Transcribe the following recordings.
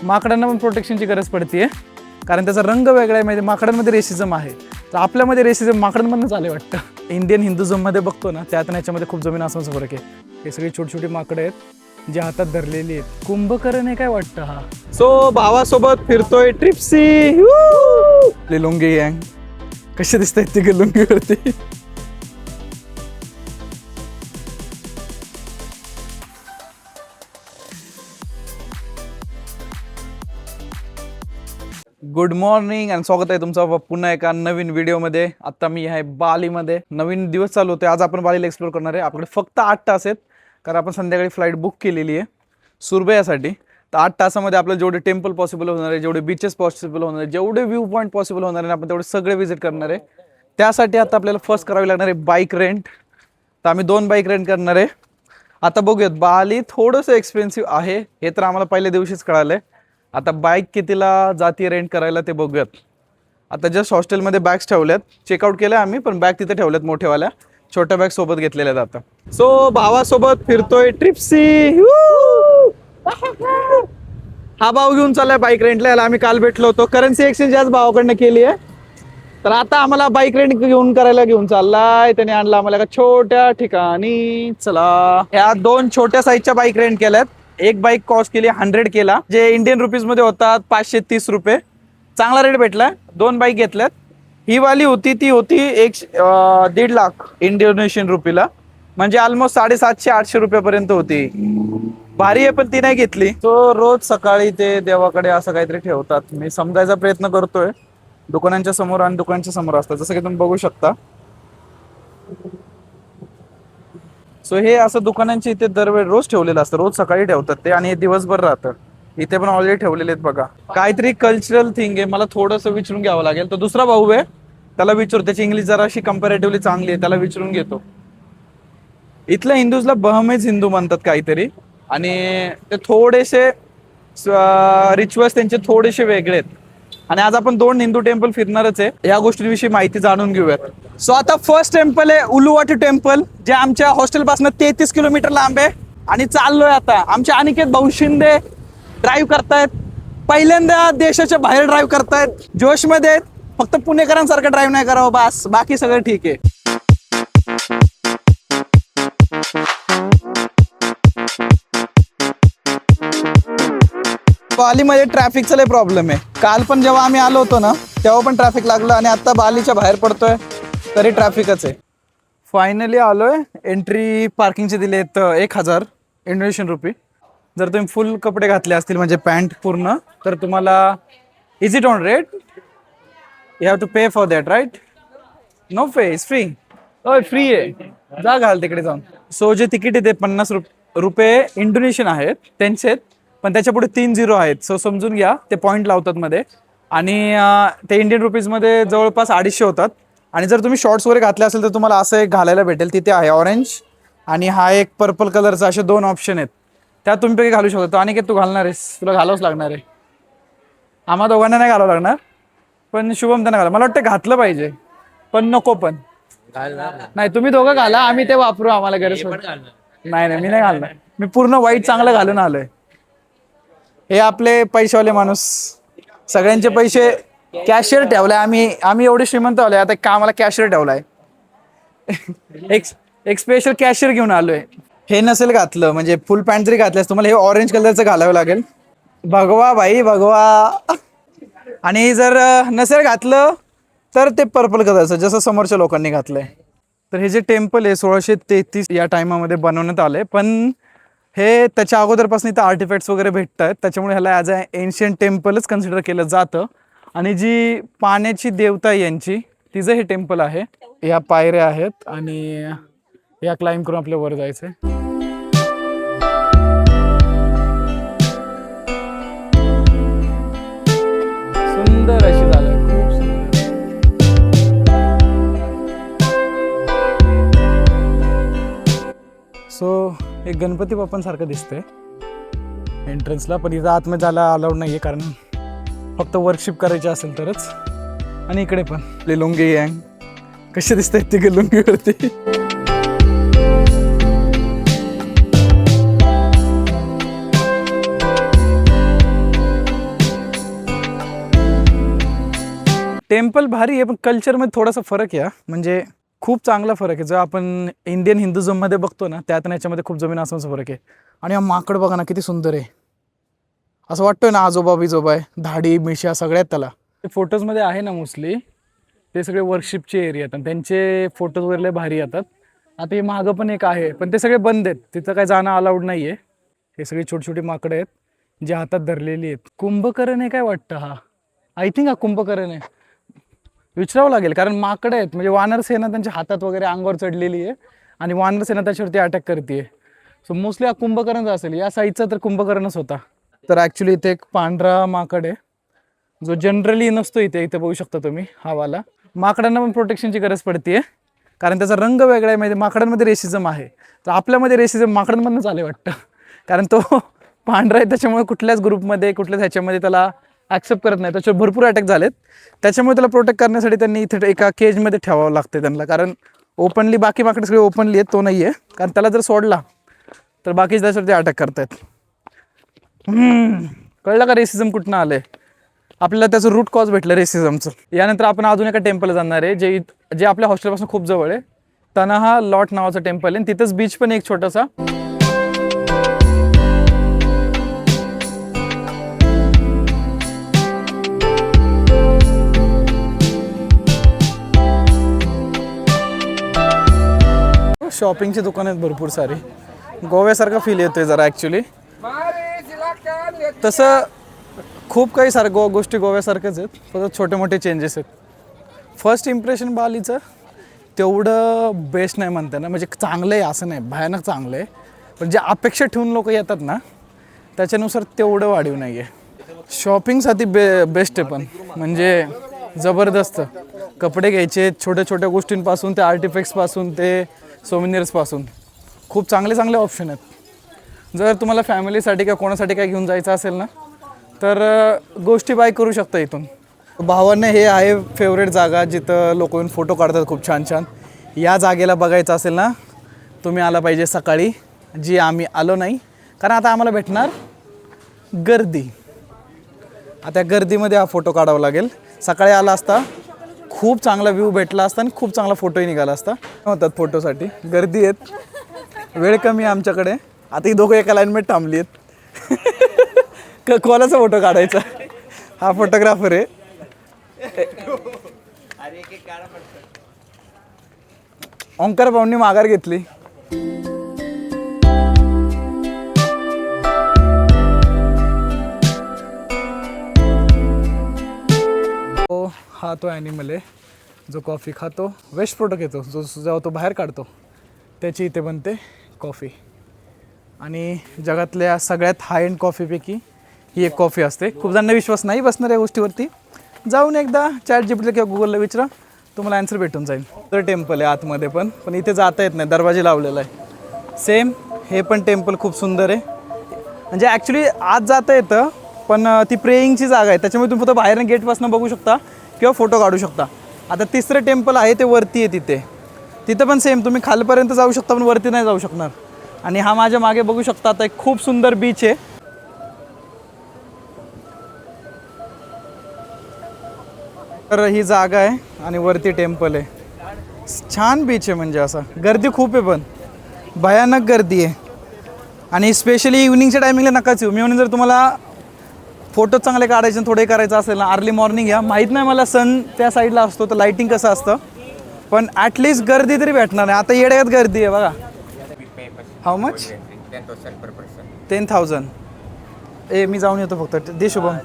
माकडांना पण प्रोटेक्शनची गरज पडते, कारण त्याचा रंग वेगळा आहे. म्हणजे माकडांमध्ये रेसिझम आहे, तर आपल्यामध्ये रेसिझम माकडांमधून झाले वाटतं. इंडियन हिंदुझममध्ये बघतो ना, त्यात आणि याच्यामध्ये खूप जमीन आसमानचा फरक आहे. हे सगळी छोटी छोटी माकडं आहेत जे हातात धरलेली आहेत. कुंभकर्ण आहे काय वाटतं हा. सो भावासोबत फिरतोय ट्रिप्सी. लुंगी गँग कसे दिसत आहेत ते लुंगीवरती. गुड मॉर्निंग आणि स्वागत आहे तुमचं पुन्हा एका नवीन व्हिडिओमध्ये. आता मी आहे बालीमध्ये. नवीन दिवस चालू होते. आज आपण बालीला एक्सप्लोर करणार आहे. आपल्याकडे फक्त 8 तास आहेत, कारण आपण संध्याकाळी फ्लाईट बुक केलेली आहे सुरबयासाठी. तर 8 तासामध्ये आपल्याला जेवढे टेम्पल पॉसिबल होणार आहे, जेवढे बीचेस पॉसिबल होणार आहे, जेवढे व्ह्यू पॉईंट पॉसिबल होणार आहे, आपण तेवढे सगळे व्हिजिट करणार आहे. त्यासाठी आता आपल्याला फर्स्ट करावी लागणार आहे बाईक रेंट. तर आम्ही 2 बाईक रेंट करणार आहे. आता बघूयात. बाली थोडंसं एक्सपेन्सिव्ह आहे हे तर आम्हाला पहिल्या दिवशीच कळालं आहे. आता बाईक कितीला जाती रेंट करायला ते बघूयात. आता जस्ट हॉस्टेलमध्ये बॅग्स ठेवल्यात, चेकआउट केलं आम्ही, पण बॅग तिथे ठेवल्यात मोठ्यावाल्या. छोट्या बॅग सोबत घेतलेल्या आहेत आता. सो भावासोबत फिरतोय ट्रिप्सी. हा भाऊ घेऊन चाललाय बाईक रेंटला. याला आम्ही काल भेटलो होतो. करन्सी एक्सचेंज आज भावाकडनं केली आहे. तर आता आम्हाला बाईक रेंट घेऊन चाललाय. त्याने आणला आम्हाला एका छोट्या ठिकाणी. चला, ह्या 2 छोट्या साईजच्या बाईक रेंट केल्यात. एक बाईक कॉस्ट केली 100 केला, जे इंडियन रुपीज मध्ये होतात 530 रुपये. चांगला रेट भेटला. 2 बाईक घेतल्यात. ही वाली होती ती होती 1.5 लाख इंडोनेशियन रुपीला, म्हणजे ऑलमोस्ट 750-800 रुपयापर्यंत होती. भारी आहे, पण ती नाही घेतली. तो रोज सकाळी ते देवाकडे असं काहीतरी ठेवतात. मी समजायचा प्रयत्न करतोय. दुकानांच्या समोर आणि दुकानांच्या समोर असतात, जसं की तुम्ही बघू शकता. सो हे असं दुकानांचे इथे दरवेळी रोज ठेवलेलं असतं. रोज सकाळी ठेवतात ते, आणि हे दिवसभर राहतं. इथे पण ऑलरेडी ठेवलेले आहेत बघा. काहीतरी कल्चरल थिंग आहे. मला थोडंसं विचारून घ्यावं लागेल. तो दुसरा भाऊ आहे, त्याला विचारू. त्याची इंग्लिश जराशी कंपॅरेटिव्हली चांगली आहे, त्याला विचारून घेतो. इथल्या हिंदूजला बहमेज हिंदू म्हणतात काहीतरी, आणि ते थोडेसे रिच्युअल्स त्यांचे थोडेसे वेगळे आहेत. आणि आज आपण 2 हिंदू टेम्पल फिरणारच आहे. या गोष्टींविषयी माहिती जाणून घेऊयात. सो आता फर्स्ट टेम्पल आहे उलुवाटी टेम्पल, जे आमच्या हॉस्टेल पासून 33 किलोमीटर लांब आहे. आणि चाललोय आता. आमचे अनिकेत भाऊ शिंदे ड्राईव्ह करतायत. पहिल्यांदा देशाच्या बाहेर ड्राईव्ह करतायत. जोशमध्ये आहेत. फक्त पुणेकरांसारखं ड्राईव्ह नाही करावं बस, बाकी सगळं ठीक आहे. बालीमध्ये ट्रॅफिकचा लय प्रॉब्लेम आहे. काल पण जेव्हा आम्ही आलो होतो ना, तेव्हा पण ट्रॅफिक लागलं, आणि आता बालीच्या बाहेर पडतोय तरी ट्रॅफिकच आहे. फायनली आलोय. एंट्री पार्किंगचे दिले आहेत 1000 इंडोनेशियन रुपये. जर तुम्ही फुल कपडे घातले असतील, म्हणजे पॅन्ट पूर्ण, तर तुम्हाला is it on rate, you have to pay for that, right? No pay, is free. Free आहे, जा घाल तिकडे जाऊन. सो जे तिकीट आहे ते 50 रुपये इंडोनेशियन आहेत त्यांचे, पण त्याच्या पुढे 3 0 आहेत. सो समजून घ्या, ते पॉईंट लावतात मध्ये. आणि ते इंडियन रुपीजमध्ये जवळपास 250 होतात. आणि जर तुम्ही शॉर्ट्स वगैरे घातले असेल तर तुम्हाला असं एक घालायला भेटेल. तिथे आहे ऑरेंज आणि हा एक पर्पल कलरचा, असे 2 ऑप्शन आहेत. त्यात तुम्ही पैकी घालू शकता. आणि तू घालणार आहेस, तुला घालावंच लागणार आहे. आम्हा दोघांना नाही घालावं लागणार, पण शुभम त्यांना घाला. मला वाटतं घातलं पाहिजे, पण नको. पण नाही, तुम्ही दोघं घाला, आम्ही ते वापरू, आम्हाला गरज नाही. मी नाही घालणार. मी पूर्ण व्हाईट चांगलं घालून आलोय. हे आपले पैशावाले माणूस, सगळ्यांचे पैसे कॅशियर ठेवलाय. आम्ही एवढे श्रीमंत आलोय, आता कामाला कॅशियर ठेवलाय. एक स्पेशल कॅशियर घेऊन आलोय. हे नसेल घातलं, म्हणजे फुल पॅन्ट जरी घातल्यास तुम्हाला हे ऑरेंज कलरचं घालावं लागेल. भगवा भाई भगवा. आणि जर नसेल घातलं तर ते पर्पल कलरचं, जसं समोरच्या लोकांनी घातलंय. तर हे जे टेम्पल आहे 1633 या टायमामध्ये बनवण्यात आलंय, पण हे त्याच्या अगोदरपासून इथं आर्टिफॅक्ट्स वगैरे भेटत आहेत, त्याच्यामुळे ह्याला ॲज अ एन्शियंट टेम्पलच कन्सिडर केलं जातं. आणि जी पाण्याची देवता आहे यांची, तिचं हे टेम्पल आहे. ह्या पायऱ्या आहेत आणि या क्लाइंब करून आपल्या वर जायचंय. सुंदर अशी जागा आहे, खूप सुंदर. सो एक गणपती बाप्पांसारखं दिसतंय एंट्रन्सला, पण इथं आतमध्ये जायला अलाउड नाही आहे, कारण फक्त वर्कशिप करायची असेल तरच. आणि इकडे पण लुंगी गँग कसे दिसत आहेत ते लुंगीवरती. टेम्पल भारी आहे, पण कल्चरमध्ये थोडासा फरक आहे हा. म्हणजे खूप चांगला फरक आहे. जो आपण इंडियन हिंदुझममध्ये बघतो ना, त्यात आणि याच्यामध्ये खूप जमीन आसमानचा फरक आहे. आणि हा माकड बघा ना किती सुंदर आहे, असं वाटतोय ना आजोबा बिजोबा आहे, धाडी मिशा सगळ्यात त्याला. फोटोजमध्ये आहे ना मोस्टली ते सगळे वर्कशिपचे एरिया आहेत आणि त्यांचे फोटोज वगैरे लय भारी येतात. आता हे मागं पण एक आहे, पण ते सगळे बंद आहेत, तिथं काय जाणं अलाउड नाही आहे. हे सगळी छोटी छोटी माकडं आहेत जे हातात धरलेली आहेत. कुंभकर्ण आहे काय वाटतं हा, आय थिंक हा कुंभकर्ण आहे. विचारावं लागेल, कारण माकडं आहेत म्हणजे वानर सेना त्यांच्या हातात वगैरे अंगावर चढलेली आहे आणि वानर सेना त्याच्यावरती अटॅक करते. सो मोस्टली हा कुंभकर्णच असेल. या साईडचा तर कुंभकर्णच होता. तर ॲक्च्युली इथे एक पांढरा माकड आहे जो जनरली नसतो इथे बघू शकता तुम्ही. हा वाला माकडांना पण प्रोटेक्शनची गरज पडते कारण त्याचा रंग वेगळा आहे. म्हणजे माकडांमध्ये रेसिझम आहे, तर आपल्यामध्ये रेसिझम माकडांमधूनच आले वाटतं. कारण तो पांढरा आहे त्याच्यामुळे कुठल्याच ग्रुपमध्ये कुठल्याच ह्याच्यामध्ये त्याला ॲक्सेप्ट करत नाही. त्याच्यावर भरपूर अटॅक झालेत, त्याच्यामुळे त्याला प्रोटेक्ट करण्यासाठी त्यांनी इथे एका केजमध्ये ठेवावं लागतं त्यांना. कारण ओपनली बाकी माकडे सगळे ओपनली आहेत, तो नाही आहे. कारण त्याला जर सोडला तर बाकीचे त्याच्यावरती अटॅक करतायत. कळलं का रेसिझम कुठनं आलंय. आपल्याला त्याचं रूट कॉज भेटलं रेसिझमचं. यानंतर आपण अजून एका टेम्पलला जाणार आहे जे आपल्या हॉस्टेलपासून खूप जवळ आहे. तनाहा लॉट नावाचं टेम्पल आहे, तिथंच बीच पण एक छोटासा. शॉपिंगची दुकान आहेत भरपूर सारी. गोव्यासारखा फील येतोय जरा ॲक्च्युली. तसं खूप काही गोष्टी गोव्यासारख्याच आहेत, फक्त छोटे मोठे चेंजेस आहेत. फर्स्ट इम्प्रेशन बालीचं तेवढं बेस्ट नाही म्हणता ना, म्हणजे चांगलं आहे असं नाही, भयानक चांगलं आहे. पण जे अपेक्षा ठेवून लोक येतात ना त्याच्यानुसार तेवढं वाढीव नाही आहे. शॉपिंगसाठी बेस्ट आहे, पण म्हणजे जबरदस्त. कपडे घ्यायचे छोट्या छोट्या गोष्टींपासून ते आर्टिफॅक्ट्सपासून ते सोविनियर्सपासून खूप चांगले चांगले ऑप्शन आहेत. जर तुम्हाला फॅमिलीसाठी किंवा कोणासाठी काय घेऊन जायचं असेल ना तर गोष्टी बाय करू शकता इथून. भावांना हे आहे फेवरेट जागा जिथं लोक येऊन फोटो काढतात खूप छान छान. या जागेला बघायचं असेल ना तुम्ही आला पाहिजे सकाळी, जी आम्ही आलो नाही कारण आता आम्हाला भेटणार गर्दी. आता गर्दीमध्ये हा फोटो काढावा लागेल. सकाळी आला असता खूप चांगला व्ह्यू भेटला असता आणि खूप चांगला फोटोही निघाला असता. होतात फोटोसाठी गर्दी आहेत, वेळ कमी आहे आमच्याकडे. आता ही दोघं एका लाईनमध्ये थांबली आहेत. कोणाचा फोटो काढायचा, हा फोटोग्राफर आहे. ओंकार भाऊंनी माघार घेतली. हा तो ॲनिमल आहे जो कॉफी खातो, वेस्ट प्रोडक्ट येतो जो जेव्हा तो बाहेर काढतो त्याची इथे बनते कॉफी. आणि जगातल्या सगळ्यात हाय एंड कॉफीपैकी ही एक कॉफी असते. खूप जणांना विश्वास नाही बसणार या गोष्टीवरती. जाऊन एकदा ChatGPT किंवा गुगलला विचारा, तुम्हाला आन्सर भेटून जाईल. तर टेम्पल आहे आतमध्ये पण इथे जाता येत नाही, दरवाजे लावलेला आहे. सेम हे पण टेम्पल खूप सुंदर आहे. म्हणजे ॲक्च्युली आत जाता येतं पण ती प्रेईंगची जागा आहे, त्याच्यामुळे तुम्ही फक्त बाहेर गेटपासून बघू शकता किंवा फोटो काढू शकता. आता तिसरं टेम्पल आहे ते वरती आहे, तिथं पण सेम तुम्ही खालपर्यंत जाऊ शकता पण वरती नाही जाऊ शकणार. आणि हा माझ्या मागे बघू शकता आता एक खूप सुंदर बीच आहे. तर ही जागा आहे आणि वरती टेम्पल आहे. छान बीच आहे, म्हणजे असं गर्दी खूप आहे पण भयानक गर्दी आहे. आणि स्पेशली इव्हनिंगच्या टायमिंगला नकाच येऊ. मी म्हणून जर तुम्हाला फोटो चांगले काढायचे थोडे करायचं असेल ना अर्ली मॉर्निंग या. माहीत नाही मला सन त्या साईडला असतो तर लाईटिंग कसं असतं, पण ॲटलिस्ट गर्दी तरी भेटणार नाही. आता येड्यात गर्दी आहे बघा. How much? 10,000. मी जाऊन येतो फक्त. दे शुभम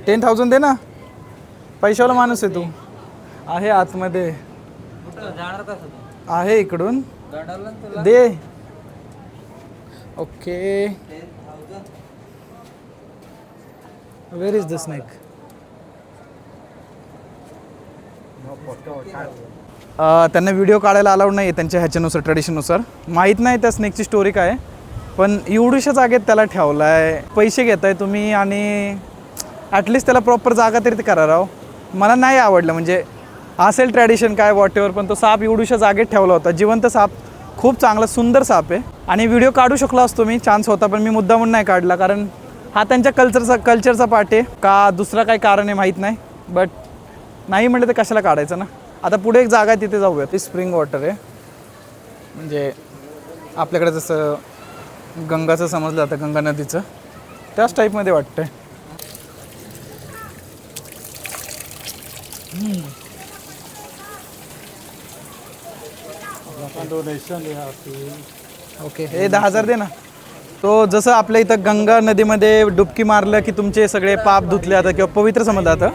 10,000 दे ना, पैशावाला माणूस आहे तू. आहे आतमध्ये आहे इकडून दे. Okay, where is the snake? त्यांना व्हिडिओ काढायला अलाउड नाही आहे त्यांच्या ह्याच्यानुसार, ट्रेडिशननुसार. माहीत नाही त्या स्नेकची स्टोरी काय आहे, पण एवढ्याशा जागेत त्याला ठेवला आहे. पैसे घेताय तुम्ही आणि ॲटलिस्ट त्याला प्रॉपर जागा तरी करा राव. मला नाही आवडलं. म्हणजे असेल ट्रॅडिशन काय वॉटेवर, पण तो साप एवढ्याशा जागेत ठेवला होता. जिवंत साप, खूप चांगला सुंदर साप आहे. आणि व्हिडिओ काढू शकलो असतो मी, चान्स होता, पण मी मुद्दा म्हणून नाही काढला कारण हा त्यांच्या कल्चरचा पार्ट आहे का दुसरा काय कारण आहे माहीत नाही. बट नाही म्हटलं तर कशाला काढायचं ना. आता पुढे एक जागा आहे तिथे जाऊया. ती स्प्रिंग वॉटर आहे, म्हणजे आपल्याकडे जसं गंगाचं समजलं जातं, गंगा नदीचं, त्याच टाईपमध्ये वाटतंय. ओके, हे 10,000 दे ना. तो जसं आपल्या इथं गंगा नदीमध्ये डुबकी मारलं की तुमचे सगळे पाप धुतले जातं किंवा पवित्र समजलं जातं,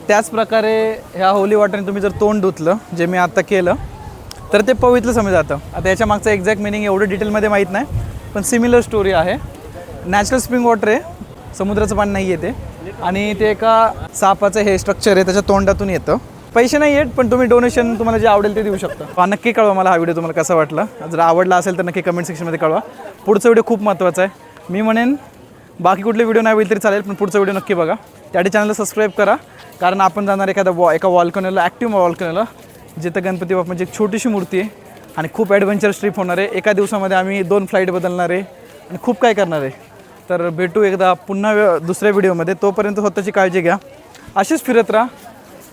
त्याच प्रकारे ह्या होली वॉटरने तुम्ही जर तोंड धुतलं, जे मी आता केलं, तर ते पवित्र समजलं जातं. आता याच्या मागचं एक्झॅक्ट मिनिंग एवढं डिटेलमध्ये माहीत नाही, पण सिमिलर स्टोरी आहे. नॅचरल स्प्रिंग वॉटर आहे, समुद्राचं पाणी नाही आहे ते, आणि ते एका सापाचं हे स्ट्रक्चर आहे, त्याच्या तोंडातून येतं. पैसे नाही आहेत, पण तुम्ही डोनेशन तुम्हाला जे आवडेल ते देऊ शकता. नक्की कळवा मला हा व्हिडिओ तुम्हाला कसा वाटला. जर आवडला असेल तर नक्की कमेंट सेक्शनमध्ये कळवा. पुढचा व्हिडिओ खूप महत्त्वाचा आहे. मी म्हणेन बाकी कुठले व्हिडिओ नाही होईल तरी चालेल, पण पुढचा व्हिडिओ नक्की बघा. त्यासाठी चॅनलला सबस्क्राईब करा, कारण आपण जाणार एका वॉल्कनोला, ॲक्टिव्ह वॉल्कनोला, जिथं गणपती बाप्पांची एक छोटीशी मूर्ती आहे आणि खूप ॲडव्हेंचरस ट्रिप होणार आहे. एका दिवसामध्ये आम्ही 2 फ्लाईट बदलणार आहे आणि खूप काय करणार आहे. तर भेटू एकदा पुन्हा दुसऱ्या व्हिडिओमध्ये. तोपर्यंत स्वतःची काळजी घ्या, अशीच फिरत राहा.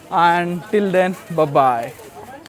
And till then, bye.